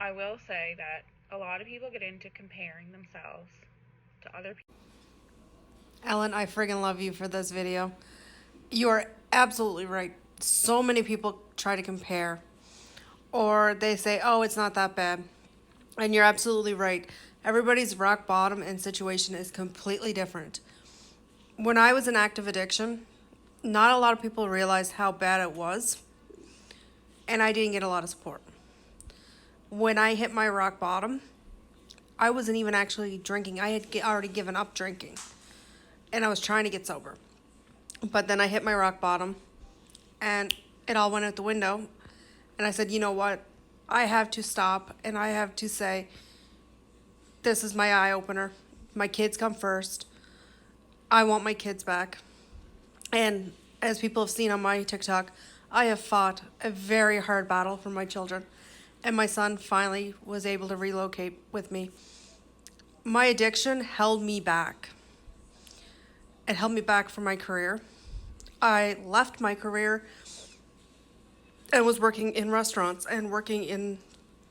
I will say that a lot of people get into comparing themselves to other people. Ellen, I friggin' love you for this video. You are absolutely right. So many people try to compare, or they say, oh, it's not that bad. And you're absolutely right. Everybody's rock bottom and situation is completely different. When I was in active addiction, not a lot of people realized how bad it was, and I didn't get a lot of support. When I hit my rock bottom, I wasn't even actually drinking. I had already given up drinking, and I was trying to get sober. But then I hit my rock bottom, and it all went out the window. And I said, you know what? I have to stop, and I have to say, this is my eye opener. My kids come first. I want my kids back. And as people have seen on my TikTok, I have fought a very hard battle for my children. And my son finally was able to relocate with me. My addiction held me back. It held me back from my career. I left my career and was working in restaurants and working in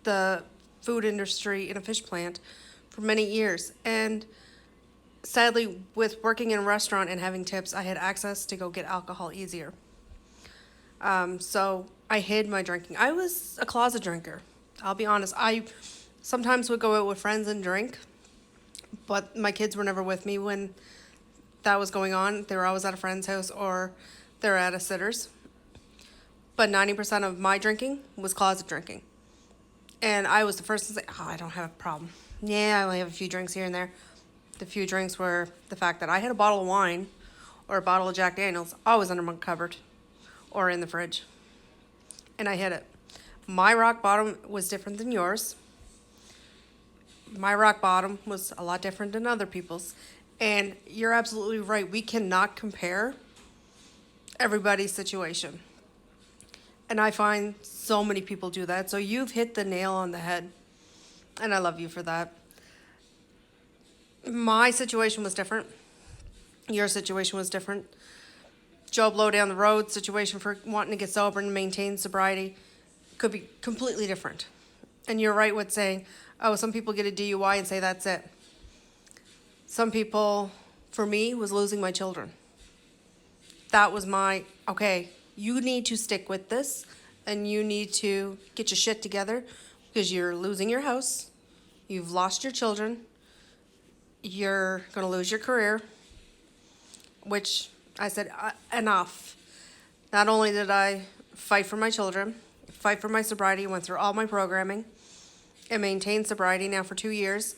the food industry in a fish plant for many years. And sadly, with working in a restaurant and having tips, I had access to go get alcohol easier. So I hid my drinking. I was a closet drinker. I'll be honest. I sometimes would go out with friends and drink, but my kids were never with me when that was going on. They were always at a friend's house or they're at a sitter's. But 90% of my drinking was closet drinking. And I was the first to say, oh, I don't have a problem. Yeah, I only have a few drinks here and there. The few drinks were the fact that I had a bottle of wine or a bottle of Jack Daniels always under my cupboard or in the fridge. And I hit it. My rock bottom was different than yours. My rock bottom was a lot different than other people's. And you're absolutely right. We cannot compare everybody's situation. And I find so many people do that. So you've hit the nail on the head. And I love you for that. My situation was different. Your situation was different. Joe Blow down the road situation for wanting to get sober and maintain sobriety could be completely different. And you're right with saying, oh, some people get a DUI and say that's it. Some people, for me, was losing my children. That was my, okay, you need to stick with this and you need to get your shit together because you're losing your house, you've lost your children, you're going to lose your career, which I said, enough. Not only did I fight for my children, fight for my sobriety, went through all my programming, and maintained sobriety now for 2 years,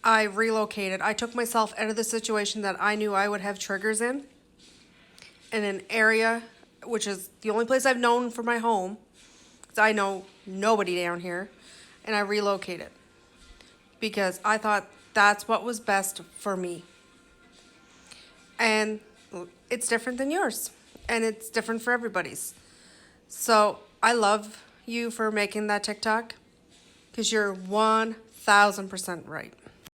I relocated. I took myself out of the situation that I knew I would have triggers in an area, which is the only place I've known for my home, because I know nobody down here, and I relocated because I thought that's what was best for me. And it's different than yours, and it's different for everybody's. So I love you for making that TikTok because you're 1000% right.